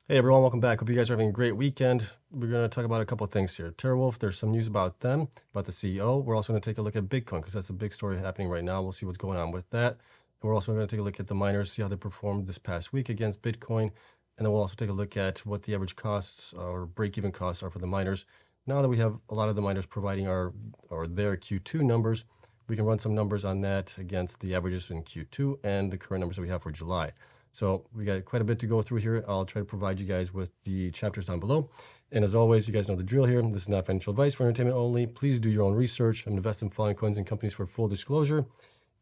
Hey everyone, welcome back. Hope you guys are having a great weekend. We're going to talk about a couple of things here. Terawulf, there's some news about them, about the CEO. We're also going to take a look at Bitcoin because that's a big story happening right now. We'll see what's going on with that. And we're also going to take a look at the miners, see how they performed this past week against Bitcoin. And then we'll also take a look at what the average costs or break-even costs are for the miners. Now that we have a lot of the miners providing their Q2 numbers, we can run some numbers on that against the averages in Q2 and the current numbers that we have for July. So we got quite a bit to go through here. I'll try to provide you guys with the chapters down below. And as always, you guys know the drill here. This is not financial advice for entertainment only. Please do your own research and invest in following coins and companies for full disclosure.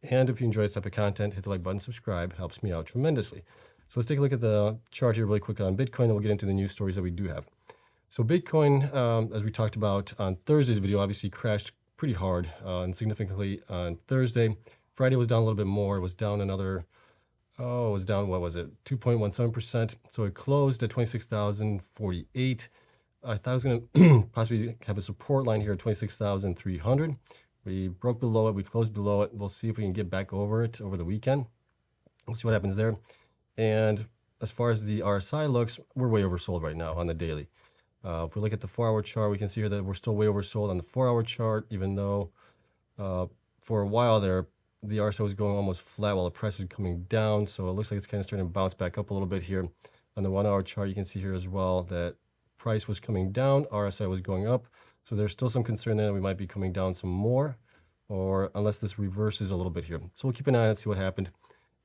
And if you enjoy this type of content, hit the like button, subscribe, helps me out tremendously. So let's take a look at the chart here really quick on Bitcoin, and we'll get into the news stories that we do have. So Bitcoin, as we talked about on Thursday's video, obviously crashed pretty hard and significantly on Thursday. Friday was down a little bit more. It was down another... Oh, it was down, what was it? 2.17%. So it closed at 26,048. I thought I was going to possibly have a support line here at 26,300. We broke below it. We closed below it. We'll see if we can get back over it over the weekend. We'll see what happens there. And as far as the RSI looks, we're way oversold right now on the daily. If we look at the 4-hour chart, we can see here that we're still way oversold on the 4-hour chart, even though for a while there, the RSI was going almost flat while the price was coming down. So it looks like it's kind of starting to bounce back up a little bit here. On the 1-hour chart, you can see here as well that price was coming down, RSI was going up. So there's still some concern there that we might be coming down some more, or unless this reverses a little bit here. So we'll keep an eye on it, see what happened.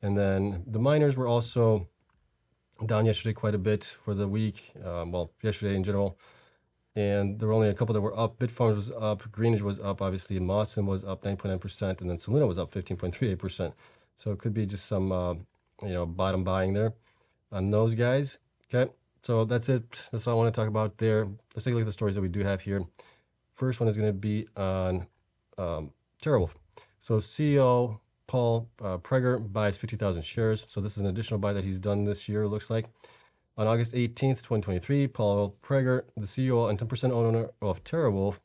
And then the miners were also down yesterday quite a bit for the week. Well, yesterday in general. And there were only a couple that were up. Bitfarms was up, Greenwich was up, obviously, Mawson was up 9.9%, and then Soluna was up 15.38%. So it could be just some, bottom buying there on those guys. Okay, so that's it. That's all I want to talk about there. Let's take a look at the stories that we do have here. First one is going to be on Terawulf. So CEO Paul Prager buys 50,000 shares. So this is an additional buy that he's done this year, it looks like. On August 18th, 2023, Paul Prager, the CEO and 10% owner of Terawulf,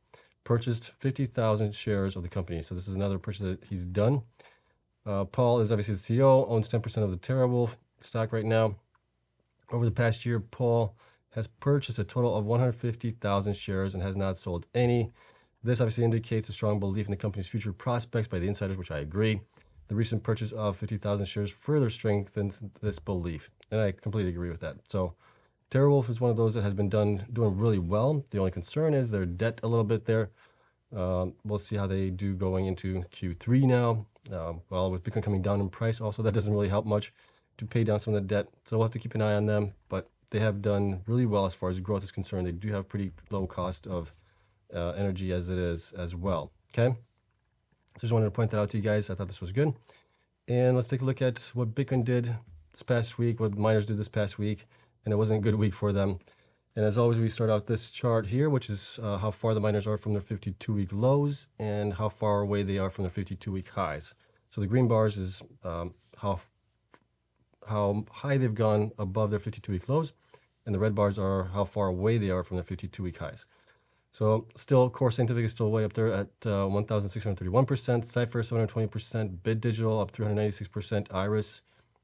purchased 50,000 shares of the company. So this is another purchase that he's done. Paul is obviously the CEO, owns 10% of the Terawulf stock right now. Over the past year, Paul has purchased a total of 150,000 shares and has not sold any. This obviously indicates a strong belief in the company's future prospects by the insiders, which I agree. The recent purchase of 50,000 shares further strengthens this belief, and I completely agree with that. So Terawulf is one of those that has been doing really well. The only concern is their debt a little bit there. We'll see how they do going into Q3 now. Well, with Bitcoin coming down in price also, that doesn't really help much to pay down some of the debt. So we'll have to keep an eye on them, but they have done really well as far as growth is concerned. They do have pretty low cost of energy as it is as well, okay? So just wanted to point that out to you guys. I thought this was good. And let's take a look at what Bitcoin did this past week, what miners did this past week, and it wasn't a good week for them. And as always, we start out this chart here, which is how far the miners are from their 52-week lows and how far away they are from their 52-week highs. So the green bars is how high they've gone above their 52-week lows, and the red bars are how far away they are from their 52-week highs. So still, Core Scientific is still way up there at 1,631%, Cypher 720%, Bit Digital up 396%, Iris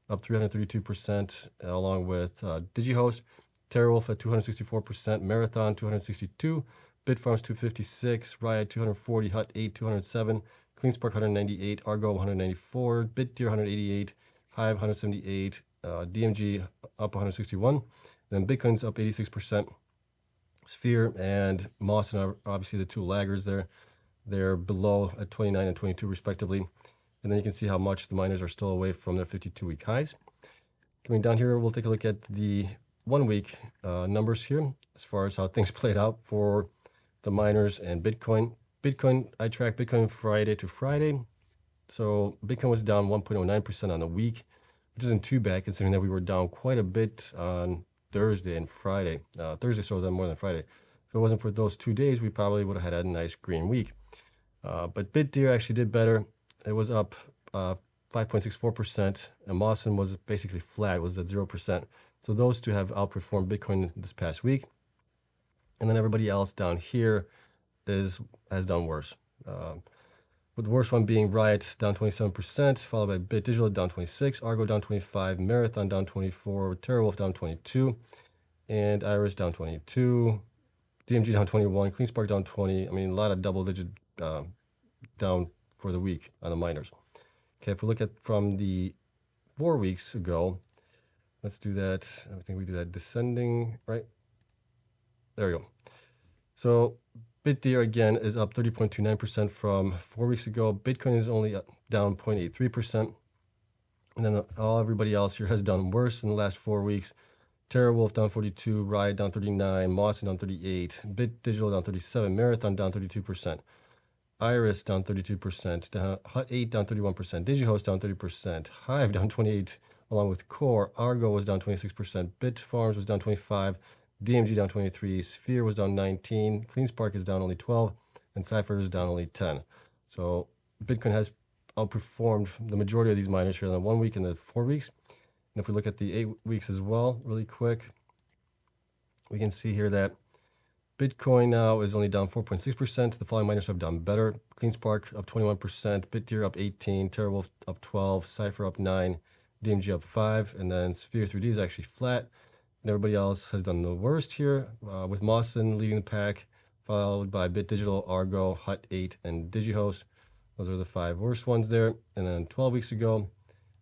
up 332%, along with DigiHost, Terawulf at 264%, Marathon 262, Bitfarms 256, Riot 240, Hut 8 207, CleanSpark 198, Argo 194, BitDeer 188, Hive 178, DMG up 161, and then Bitcoin's up 86%. Sphere and Mawson are obviously the two laggards there. They're below at 29 and 22 respectively. And then you can see how much the miners are still away from their 52-week highs. Coming down here, we'll take a look at the 1-week numbers here as far as how things played out for the miners and Bitcoin. I tracked Bitcoin Friday to Friday. So Bitcoin was down 1.09% on the week, which isn't too bad considering that we were down quite a bit on Thursday and Friday. Thursday sold them more than Friday. If it wasn't for those 2 days, we probably would have had a nice green week. But BitDeer actually did better. It was up 5.64%, and Mawson was basically flat. It was at 0%. So those two have outperformed Bitcoin this past week. And then everybody else down here has done worse. With the worst one being Riot down 27%, followed by Bit Digital down 26, Argo down 25, Marathon down 24, Terawulf down 22, and Iris down 22, DMG down 21, CleanSpark down 20. I mean, a lot of double-digit down for the week on the miners. Okay, if we look at from the 4 weeks ago, let's do that. I think we do that descending, right? There we go. So BitDeer again is up 30.29% from 4 weeks ago. Bitcoin is only down 0.83%. And then everybody else here has done worse in the last 4 weeks. Terawulf down 42, Riot down 39, Moss down 38, Bit Digital down 37, Marathon down 32%, Iris down 32%, Hut 8 down 31%, DigiHost down 30%, Hive down 28, along with Core. Argo was down 26%, Bitfarms was down 25, DMG down 23, Sphere was down 19, CleanSpark is down only 12, and Cypher is down only 10. So Bitcoin has outperformed the majority of these miners here in the 1 week and the 4 weeks. And if we look at the 8 weeks as well, really quick, we can see here that Bitcoin now is only down 4.6%. The following miners have done better. CleanSpark up 21%, BitDeer up 18, Terawulf up 12, Cypher up 9, DMG up 5, and then Sphere 3D is actually flat. And everybody else has done the worst here, with Mawson leading the pack, followed by Bit Digital, Argo, Hut 8, and DigiHost. Those are the 5 worst ones there. And then 12 weeks ago,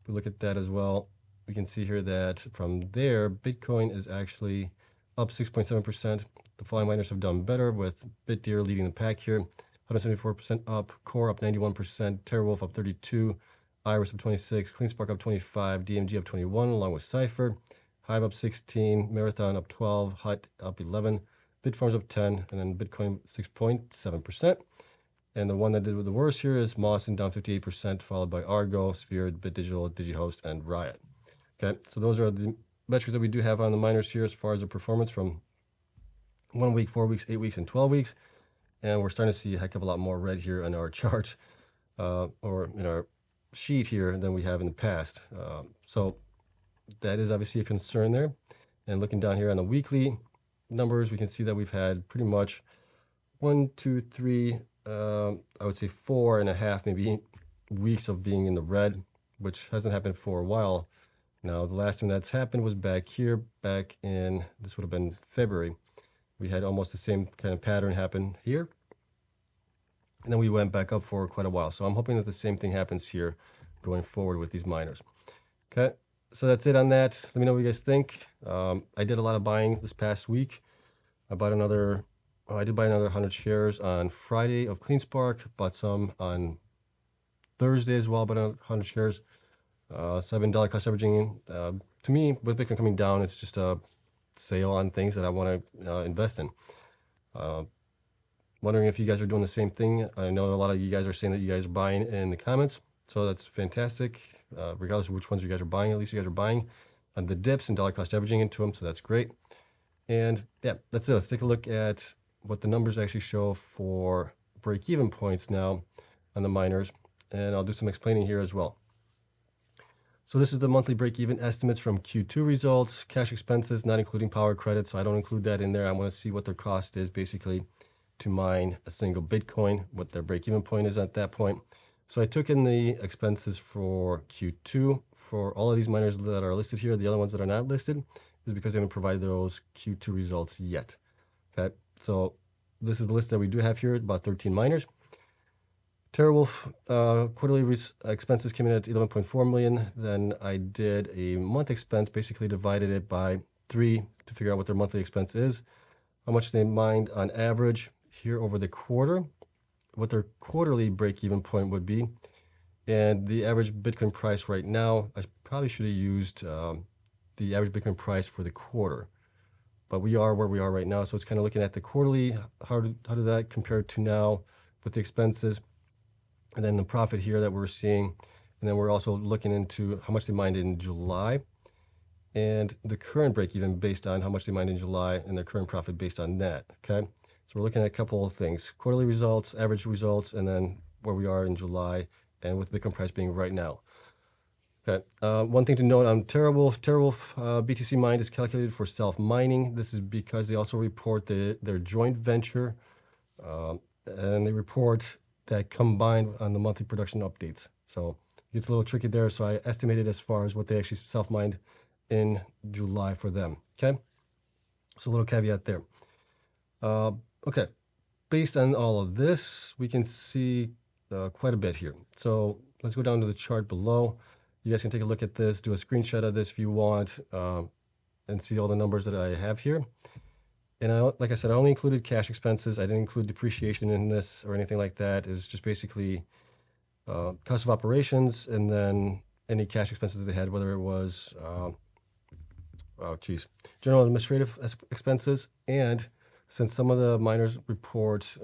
if we look at that as well, we can see here that from there, Bitcoin is actually up 6.7%. The following miners have done better, with BitDeer leading the pack here, 174% up, Core up 91%, Terawulf up 32, Iris up 26, CleanSpark up 25, DMG up 21, along with Cypher, Hive up 16, Marathon up 12, Hut up 11, Bitfarms up 10, and then Bitcoin 6.7%. And the one that did the worst here is Mawson down 58%, followed by Argo, Sphere, Bit Digital, DigiHost, and Riot. Okay, so those are the metrics that we do have on the miners here as far as the performance from 1 week, 4 weeks, 8 weeks, and 12 weeks. And we're starting to see a heck of a lot more red here in our chart, or in our sheet here, than we have in the past. So that is obviously a concern there. And looking down here on the weekly numbers, we can see that we've had pretty much 1, 2, 3, I would say 4.5 maybe weeks of being in the red, which hasn't happened for a while. Now, the last time that's happened was back here, back in, this would have been February. We had almost the same kind of pattern happen here. And then we went back up for quite a while. So I'm hoping that the same thing happens here going forward with these miners. Okay, so that's it on that. Let me know what you guys think. I did a lot of buying this past week. I bought another, I did buy another 100 shares on Friday of CleanSpark. Bought some on Thursday as well, bought 100 shares. So I've been dollar cost averaging. To me, with Bitcoin coming down, it's just a sale on things that I want to invest in. Wondering if you guys are doing the same thing. I know a lot of you guys are saying that you guys are buying in the comments, so that's fantastic. Regardless of which ones you guys are buying, at least you guys are buying on the dips and dollar cost averaging into them, so that's great. And yeah, that's it. Let's take a look at what the numbers actually show for break-even points now on the miners, and I'll do some explaining here as well. So this is the monthly break-even estimates from Q2 results, cash expenses, not including power credits. So I don't include that in there. I want to see what their cost is basically to mine a single Bitcoin, what their break-even point is at that point. So I took in the expenses for Q2 for all of these miners that are listed here. The other ones that are not listed is because they haven't provided those Q2 results yet. Okay, so this is the list that we do have here, about 13 miners. Terawulf quarterly expenses came in at 11.4 million. Then I did a month expense, basically divided it by 3 to figure out what their monthly expense is, how much they mined on average here over the quarter, what their quarterly break-even point would be, and the average Bitcoin price right now. I probably should have used the average Bitcoin price for the quarter, but we are where we are right now. So it's kind of looking at the quarterly, how did that compare to now with the expenses, and then the profit here that we're seeing. And then we're also looking into how much they mined in July and the current break even based on how much they mined in July and their current profit based on that. Okay, so we're looking at a couple of things: quarterly results, average results, and then where we are in July and with Bitcoin price being right now. Okay, one thing to note on Terawulf, BTC mined is calculated for self-mining. This is because they also report their joint venture, and they report that combined on the monthly production updates. So it gets a little tricky there. So I estimated as far as what they actually self-mined in July for them. Okay. So a little caveat there. Okay, based on all of this, we can see quite a bit here. So let's go down to the chart below. You guys can take a look at this, do a screenshot of this if you want, and see all the numbers that I have here. And like I said, I only included cash expenses. I didn't include depreciation in this or anything like that. It's just basically cost of operations and then any cash expenses that they had, whether it was, general administrative expenses. And since some of the miners report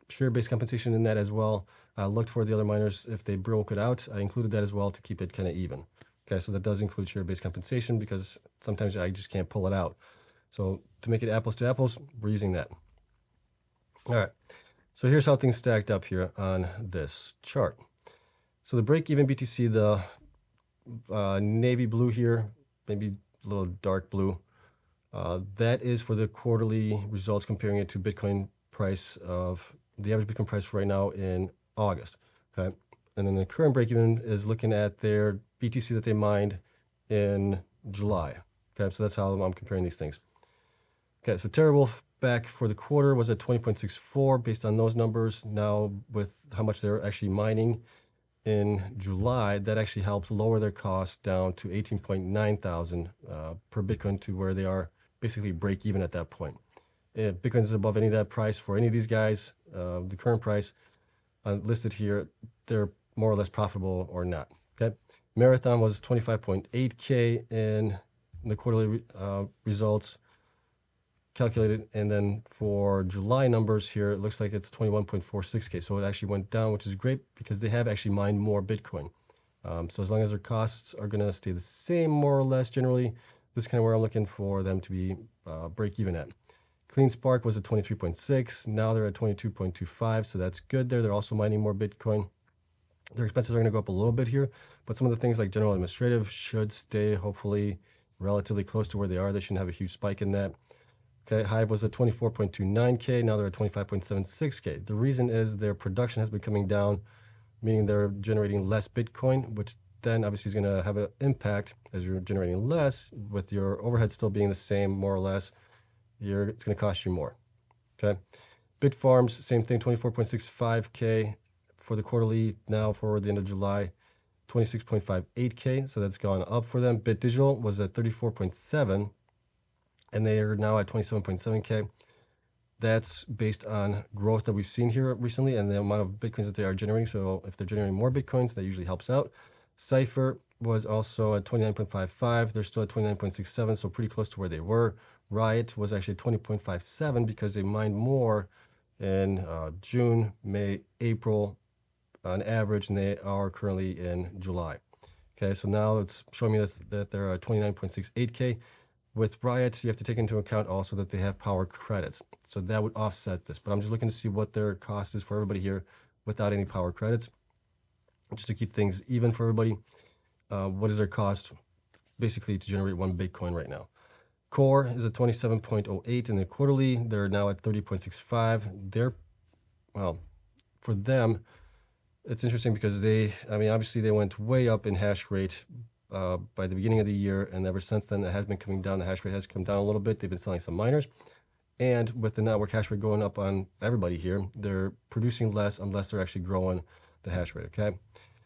share-based compensation in that as well, I looked for the other miners. If they broke it out, I included that as well to keep it kind of even. Okay, so that does include share-based compensation because sometimes I just can't pull it out. So to make it apples to apples, we're using that. All right, so here's how things stacked up here on this chart. So the break-even BTC, the navy blue here, maybe a little dark blue, that is for the quarterly results comparing it to Bitcoin price of the average Bitcoin price right now in August. Okay, and then the current break-even is looking at their BTC that they mined in July. Okay, so that's how I'm comparing these things. Okay, so Terawulf back for the quarter was at 20.64 based on those numbers. Now with how much they're actually mining in July, that actually helped lower their cost down to 18.9 thousand per Bitcoin to where they are basically break even at that point. If Bitcoin is above any of that price for any of these guys, the current price listed here, they're more or less profitable or not. Okay, Marathon was 25.8K in the quarterly results calculated, and then for July numbers here, it looks like it's 21.46K. So it actually went down, which is great because they have actually mined more Bitcoin. So as long as their costs are going to stay the same, more or less, generally, this is kind of where I'm looking for them to be break even at. Clean Spark was at 23.6. Now they're at 22.25. So that's good there. They're also mining more Bitcoin. Their expenses are going to go up a little bit here, but some of the things like general administrative should stay hopefully relatively close to where they are. They shouldn't have a huge spike in that. Okay, Hive was at 24.29K. Now they're at 25.76K. The reason is their production has been coming down, meaning they're generating less Bitcoin, which then obviously is going to have an impact as you're generating less with your overhead still being the same, more or less. It's going to cost you more. Okay, Bitfarms, same thing, 24.65K for the quarterly. Now for the end of July, 26.58K. So that's gone up for them. Bit Digital was at 34.7. And they are now at 27.7K. That's based on growth that we've seen here recently and the amount of Bitcoins that they are generating. So if they're generating more Bitcoins, that usually helps out. Cypher was also at 29.55. They're still at 29.67, so pretty close to where they were. Riot was actually 20.57 because they mined more in June, May, April on average, and they are currently in July. Okay, so now it's showing me that they're at 29.68K. With Riot, you have to take into account also that they have power credits. So that would offset this. But I'm just looking to see what their cost is for everybody here without any power credits, just to keep things even for everybody. What is their cost basically to generate one Bitcoin right now? Core is at 27.08 in the quarterly. They're now at 30.65. Well, for them, it's interesting because obviously they went way up in hash rate by the beginning of the year, and ever since then it has been coming down. The hash rate has come down a little bit. They've been selling some miners, and with the network hash rate going up on everybody here, they're producing less unless they're actually growing the hash rate. Okay,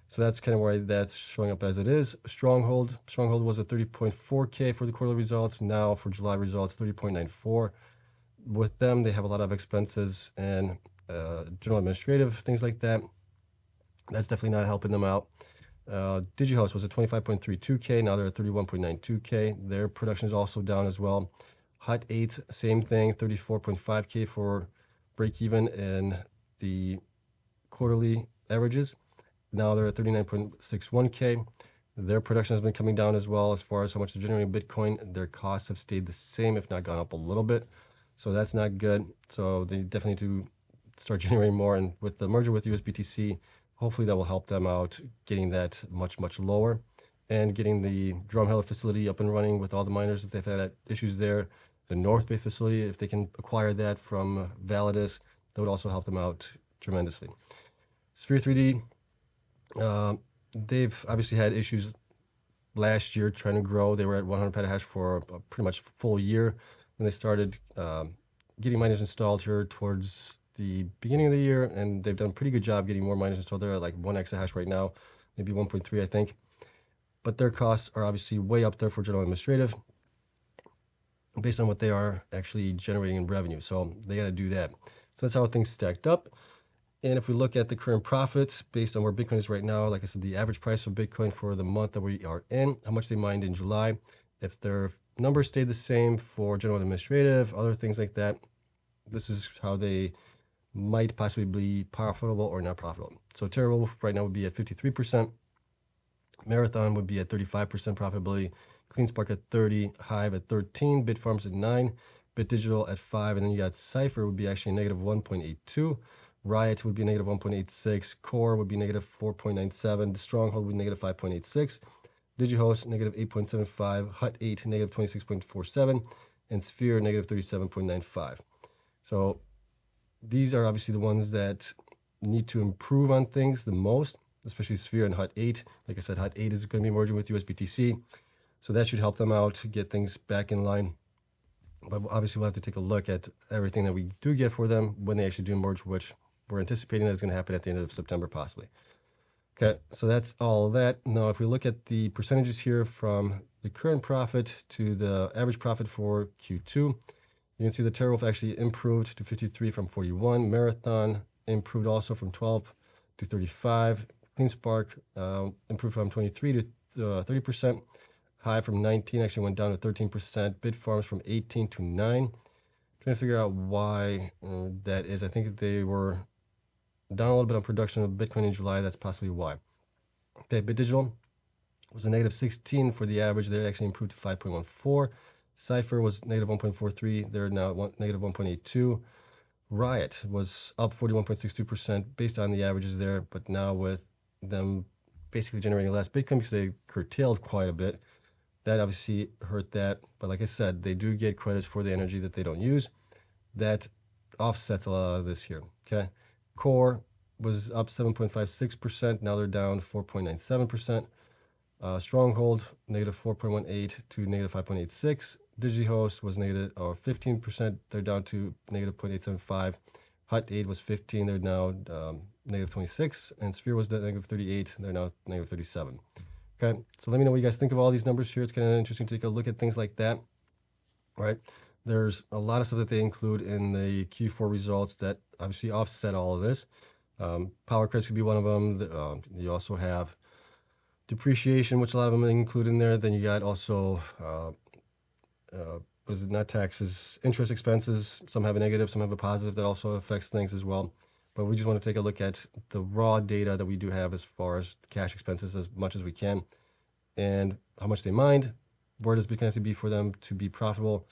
so that's kind of why that's showing up as it is. Stronghold was at 30.4K for the quarterly results. Now for July results, 30.94. With them, they have a lot of expenses and general administrative things like that. That's definitely not helping them out. DigiHost was at 25.32K. Now they're at 31.92K. Their production is also down as well. Hut 8, same thing, 34.5K for break even in the quarterly averages. Now they're at 39.61K. Their production has been coming down as well as far as how much they're generating Bitcoin. Their costs have stayed the same, if not gone up a little bit. So that's not good. So they definitely need to start generating more. And with the merger with USBTC, hopefully that will help them out getting that much, much lower and getting the Drumheller facility up and running with all the miners that they've had issues there. The North Bay facility, if they can acquire that from Validus, that would also help them out tremendously. Sphere 3D, they've obviously had issues last year trying to grow. They were at 100 petahash for pretty much full year. when they started getting miners installed here towards the beginning of the year, and they've done a pretty good job getting more miners installed. They're at like 1 exahash right now, maybe 1.3, I think. But their costs are obviously way up there for general administrative based on what they are actually generating in revenue. So they got to do that. So that's how things stacked up. And if we look at the current profits based on where Bitcoin is right now, like I said, the average price of Bitcoin for the month that we are in, how much they mined in July, if their numbers stayed the same for general administrative, other things like that, this is how they might possibly be profitable or not profitable. So Terawulf right now would be at 53%. Marathon would be at 35% profitability. CleanSpark at 30, Hive at 13, Bitfarms at 9, BitDigital at 5, and then you got Cypher would be actually negative 1.82. Riot would be negative 1.86. Core would be negative 4.97. Stronghold would be negative 5.86. DigiHost negative 8.75. Hut 8 negative 26.47. And Sphere negative 37.95. So these are obviously the ones that need to improve on things the most, especially Sphere and Hut 8. Like I said, Hut 8 is going to be merging with USBTC. So that should help them out, get things back in line. But obviously we'll have to take a look at everything that we do get for them when they actually do merge, which we're anticipating that is going to happen at the end of September, possibly. Okay, so that's all of that. Now, if we look at the percentages here from the current profit to the average profit for Q2, you can see the Terawulf actually improved to 53 from 41. Marathon improved also from 12 to 35. CleanSpark improved from 23 to 30%. Hive from 19 actually went down to 13%. Bitfarms from 18 to 9. Trying to figure out why that is. I think they were down a little bit on production of Bitcoin in July. That's possibly why. Okay, BitDigital was a negative 16 for the average. They actually improved to 5.14. Cypher was negative 1.43. They're now negative 1.82. Riot was up 41.62% based on the averages there, but now with them basically generating less Bitcoin because they curtailed quite a bit, that obviously hurt that. But like I said, they do get credits for the energy that they don't use. That offsets a lot of this here, okay? Core was up 7.56%. Now they're down 4.97%. Stronghold, negative 4.18 to negative 5.86. DigiHost was negative 15%. They're down to negative 0.875. Hut 8 was 15. They're now negative 26. And Sphere was negative 38. They're now negative 37. Okay, so let me know what you guys think of all these numbers here. It's kind of interesting to take a look at things like that, right? There's a lot of stuff that they include in the Q4 results that obviously offset all of this. Power credits could be one of them. You also have depreciation, which a lot of them include in there. Then you got also, what is it, not taxes, interest expenses. Some have a negative, some have a positive. That also affects things as well. But we just want to take a look at the raw data that we do have as far as cash expenses as much as we can and how much they mined, where does Bitcoin have to be for them to be profitable.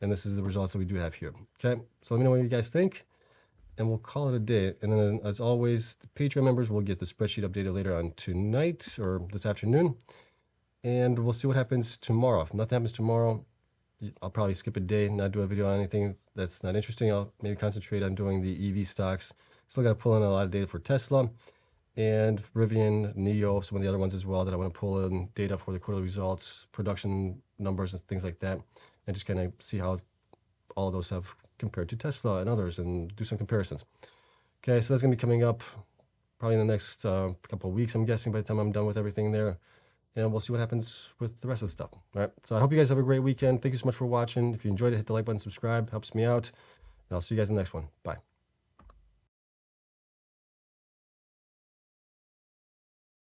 And this is the results that we do have here. Okay, so let me know what you guys think and we'll call it a day. And then as always, the Patreon members will get the spreadsheet updated later on tonight or this afternoon. And we'll see what happens tomorrow. If nothing happens tomorrow, I'll probably skip a day, not do a video on anything that's not interesting. I'll maybe concentrate on doing the EV stocks. Still got to pull in a lot of data for Tesla and Rivian, Neo, some of the other ones as well that I want to pull in data for the quarterly results, production numbers and things like that, and just kind of see how all of those have compared to Tesla and others and do some comparisons. Okay, so that's going to be coming up probably in the next couple of weeks, I'm guessing, by the time I'm done with everything there. And we'll see what happens with the rest of the stuff. All right, so I hope you guys have a great weekend. Thank you so much for watching. If you enjoyed it, hit the like button, subscribe, helps me out. And I'll see you guys in the next one. Bye.